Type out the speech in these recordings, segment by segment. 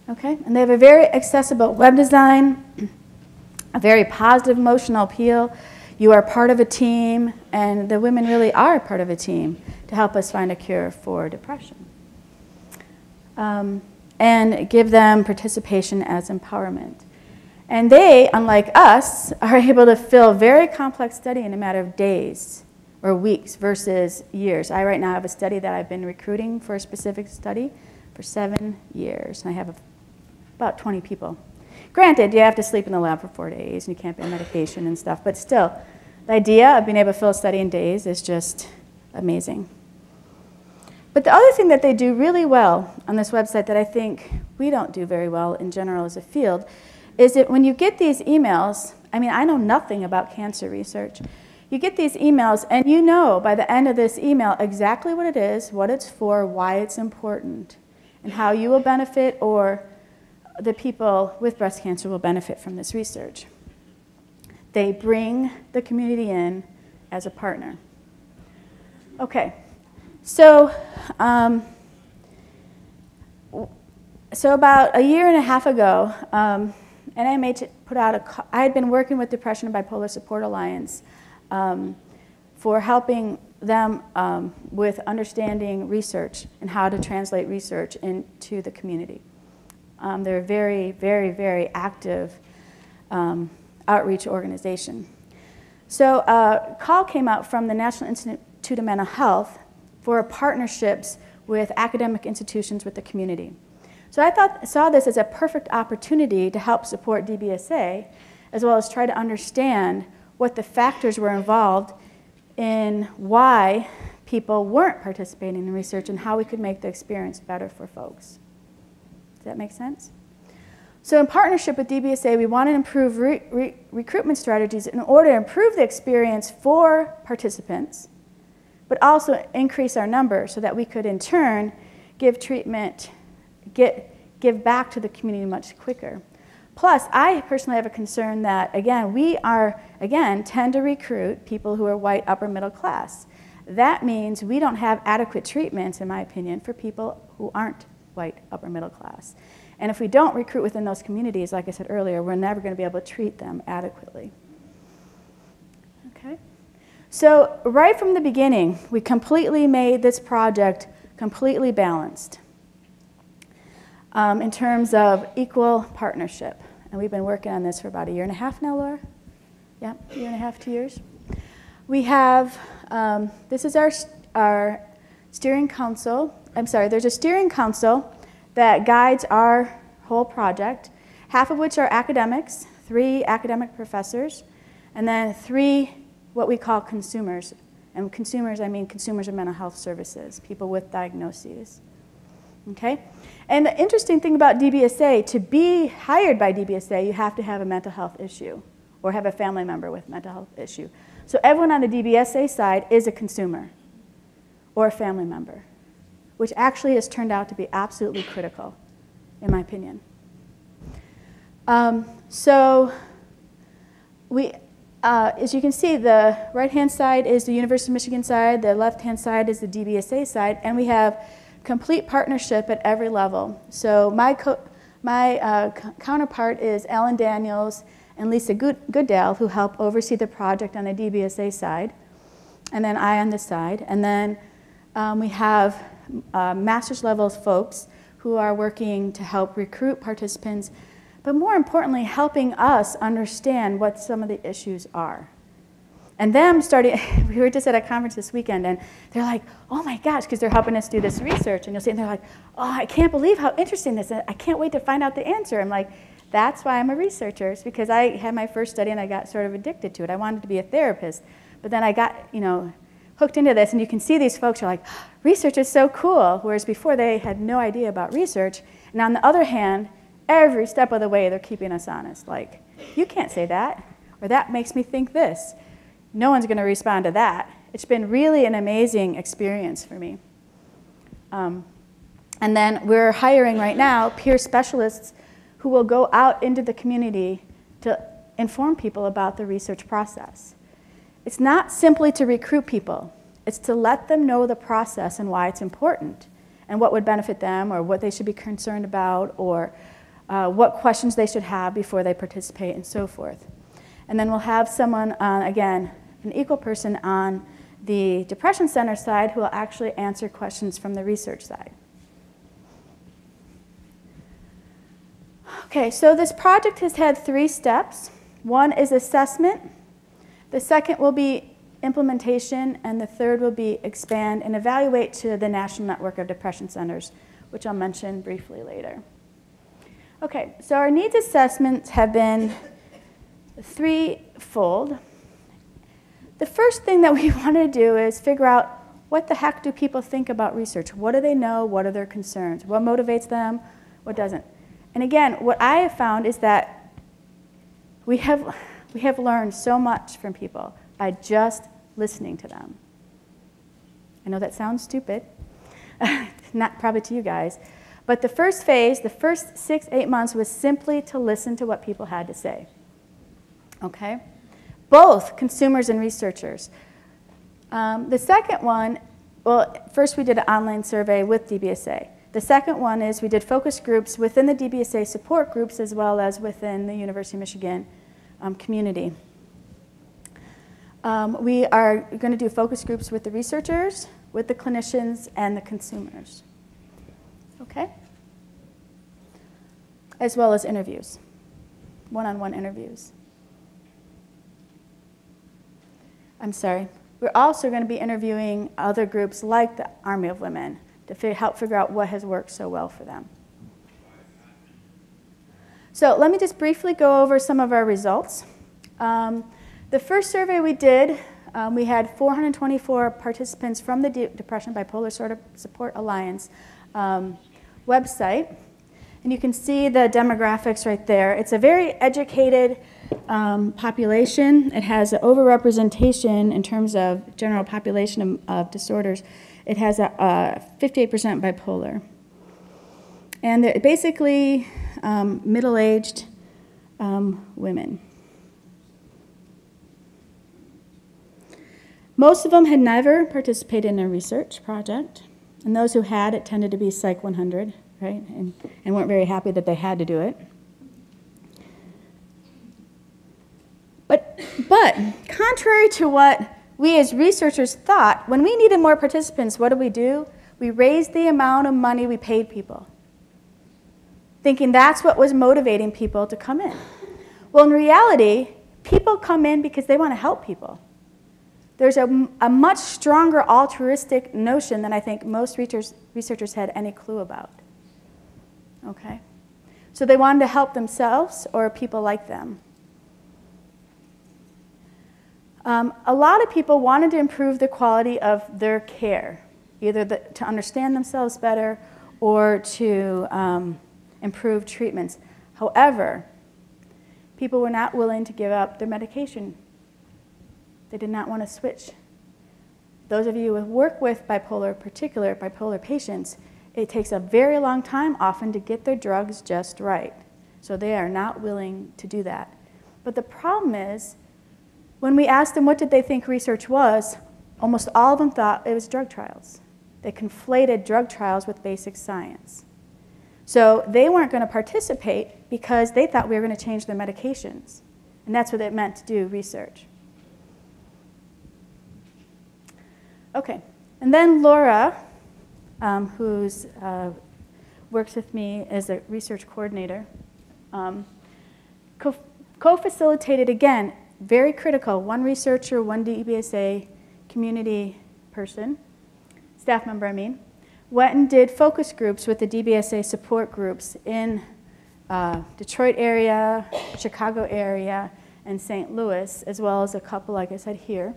Okay, and they have a very accessible web design, a very positive emotional appeal. You are part of a team, and the women really are part of a team to help us find a cure for depression. And give them participation as empowerment. And they, unlike us, are able to fill very complex study in a matter of days or weeks versus years. I right now have a study that I've been recruiting for a specific study for 7 years, and I have about 20 people. Granted, you have to sleep in the lab for 4 days, and you can't be on medication and stuff, but still, the idea of being able to fill a study in days is just amazing. But the other thing that they do really well on this website that I think we don't do very well in general as a field is that when you get these emails, I mean, I know nothing about cancer research. You get these emails, and you know by the end of this email exactly what it is, what it's for, why it's important, and how you will benefit or the people with breast cancer will benefit from this research. They bring the community in as a partner. Okay, so about a year and a half ago, NIMH put out I had been working with Depression Bipolar Support Alliance for helping them with understanding research and how to translate research into the community. They're a very, very, very active outreach organization. So a call came out from the National Institute of Mental Health for partnerships with academic institutions with the community. So I saw this as a perfect opportunity to help support DBSA, as well as try to understand what the factors were involved in why people weren't participating in research and how we could make the experience better for folks. Does that make sense? So in partnership with DBSA, we want to improve recruitment strategies in order to improve the experience for participants, but also increase our numbers so that we could in turn give treatment, give back to the community much quicker. Plus, I personally have a concern that, again, we tend to recruit people who are white upper middle class. That means we don't have adequate treatments, in my opinion, for people who aren't white upper middle class. And if we don't recruit within those communities, like I said earlier, we're never going to be able to treat them adequately. Okay? So right from the beginning, we completely made this project completely balanced in terms of equal partnership. And we've been working on this for about a year and a half now, Laura? Yeah, a year and a half, 2 years. We have, this is our steering council. I'm sorry, there's a steering council that guides our whole project, half of which are academics, 3 academic professors, and then 3 what we call consumers. And consumers, I mean consumers of mental health services, people with diagnoses. Okay? And the interesting thing about DBSA, to be hired by DBSA, you have to have a mental health issue or have a family member with mental health issue. So everyone on the DBSA side is a consumer or a family member, which actually has turned out to be absolutely critical, in my opinion. As you can see, the right-hand side is the University of Michigan side, the left-hand side is the DBSA side, and we have complete partnership at every level. So my counterpart is Alan Daniels and Lisa Goodale, who help oversee the project on the DBSA side, and then I on this side. And then we have master's level folks who are working to help recruit participants, but more importantly, helping us understand what some of the issues are. And them starting, we were just at a conference this weekend, and they're like, oh my gosh, because they're helping us do this research, and you'll see, and they're like, oh, I can't believe how interesting this is. I can't wait to find out the answer. I'm like, that's why I'm a researcher. It's because I had my first study, and I got sort of addicted to it. I wanted to be a therapist, but then I got, hooked into this, and you can see these folks are like, research is so cool, whereas before they had no idea about research. And on the other hand, every step of the way, they're keeping us honest. Like, you can't say that, or that makes me think this. No one's going to respond to that. It's been really an amazing experience for me. And then we're hiring right now peer specialists who will go out into the community to inform people about the research process. It's not simply to recruit people. It's to let them know the process and why it's important and what would benefit them or what they should be concerned about or what questions they should have before they participate, and so forth. And then we'll have someone, again, an equal person on the Depression Center side who will actually answer questions from the research side. Okay, so this project has had 3 steps. One is assessment, the second will be implementation, and the third will be expand and evaluate to the National Network of Depression Centers, which I'll mention briefly later. Okay, so our needs assessments have been threefold. The first thing that we want to do is figure out what the heck do people think about research? What do they know? What are their concerns? What motivates them? What doesn't? And again, what I have found is that we have learned so much from people by just listening to them. I know that sounds stupid, not probably to you guys, but the first phase, the first 6-8 months was simply to listen to what people had to say. Okay? Both consumers and researchers. The second one, well, first we did an online survey with DBSA. The second one is we did focus groups within the DBSA support groups as well as within the University of Michigan community. We are going to do focus groups with the researchers, with the clinicians, and the consumers. Okay? As well as interviews, one-on-one interviews. I'm sorry. We're also going to be interviewing other groups like the Army of Women to help figure out what has worked so well for them. So let me just briefly go over some of our results. The first survey we did, we had 424 participants from the Depression Bipolar Support Alliance website. And you can see the demographics right there. It's a very educated population. It has an overrepresentation in terms of general population of disorders. It has a 58% bipolar. And they're basically middle-aged women. Most of them had never participated in a research project. And those who had, it tended to be Psych 100, right? And weren't very happy that they had to do it. But contrary to what we as researchers thought, when we needed more participants, what do? We raised the amount of money we paid people, thinking that's what was motivating people to come in. Well, in reality, people come in because they want to help people. There's a much stronger altruistic notion than I think most researchers had any clue about. Okay? So they wanted to help themselves or people like them. A lot of people wanted to improve the quality of their care, either to understand themselves better or to improve treatments. However, people were not willing to give up their medication. They did not want to switch. Those of you who work with bipolar patients, it takes a very long time often to get their drugs just right. So they are not willing to do that. But the problem is, when we asked them what did they think research was, almost all of them thought it was drug trials. They conflated drug trials with basic science. So they weren't going to participate because they thought we were going to change their medications. And that's what it meant to do research. Okay, and then Laura, who works with me as a research coordinator, co-facilitated, again, very critical, one researcher, one DBSA community person, staff member I mean, went and did focus groups with the DBSA support groups in Detroit area, Chicago area, and St. Louis, as well as a couple, like I said, here.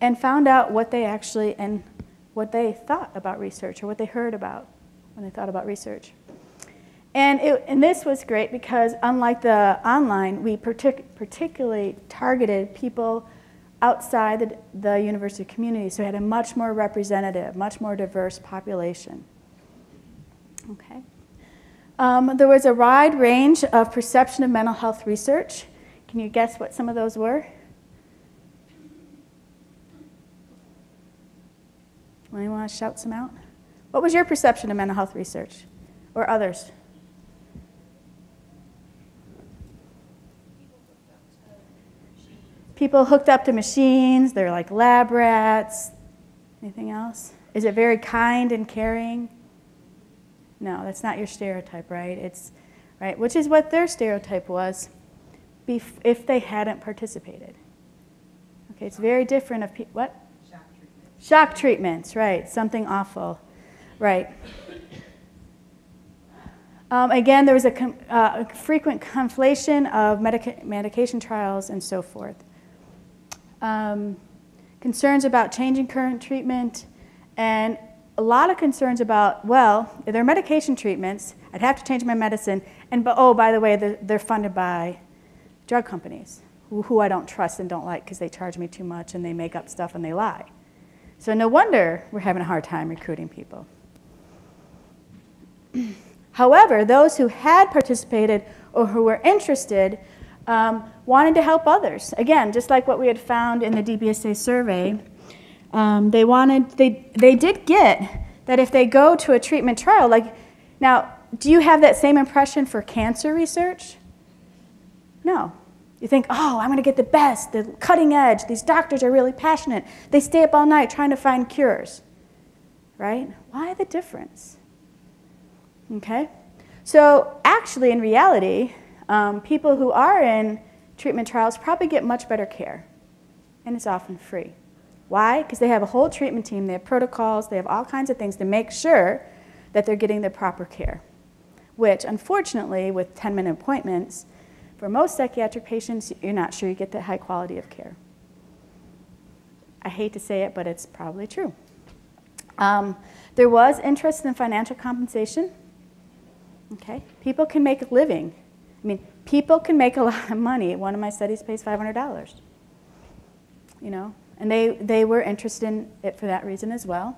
And found out what they actually, and what they thought about research, or what they heard about when they thought about research. And this was great because unlike the online, we particularly targeted people outside the university community, so we had a much more representative, much more diverse population. Okay. There was a wide range of perception of mental health research. Can you guess what some of those were? Anyone want to shout some out? What was your perception of mental health research, or others? People hooked up to machines, they're like lab rats. Anything else? Is it very kind and caring? No, that's not your stereotype, right? Right, which is what their stereotype was if they hadn't participated. Okay, it's very different of what? Shock treatments. Shock treatments, right, something awful, right. Again, there was a frequent conflation of medication trials and so forth. Concerns about changing current treatment, and a lot of concerns about, well, if they're medication treatments, I'd have to change my medicine, and oh, by the way, they're funded by drug companies who I don't trust and don't like because they charge me too much and they make up stuff and they lie. So no wonder we're having a hard time recruiting people. However, those who had participated or who were interested wanted to help others. Again, just like what we had found in the DBSA survey, they did get that if they go to a treatment trial, like, now, do you have that same impression for cancer research? No. You think, oh, I'm going to get the best, the cutting edge. These doctors are really passionate. They stay up all night trying to find cures, right? Why the difference? Okay? So actually, in reality, people who are in treatment trials probably get much better care, and it's often free. Why? Because they have a whole treatment team, they have protocols, they have all kinds of things to make sure that they're getting the proper care, which unfortunately, with 10-minute appointments, for most psychiatric patients, you're not sure you get the high quality of care. I hate to say it, but it's probably true. There was interest in financial compensation. Okay, people can make a living. I mean, people can make a lot of money. One of my studies pays $500. You know, and they were interested in it for that reason as well.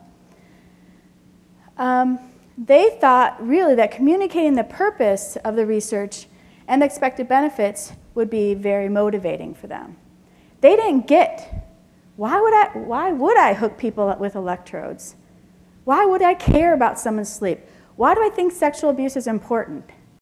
They thought really that communicating the purpose of the research and the expected benefits would be very motivating for them. They didn't get, why would I hook people up with electrodes? Why would I care about someone's sleep? Why do I think sexual abuse is important?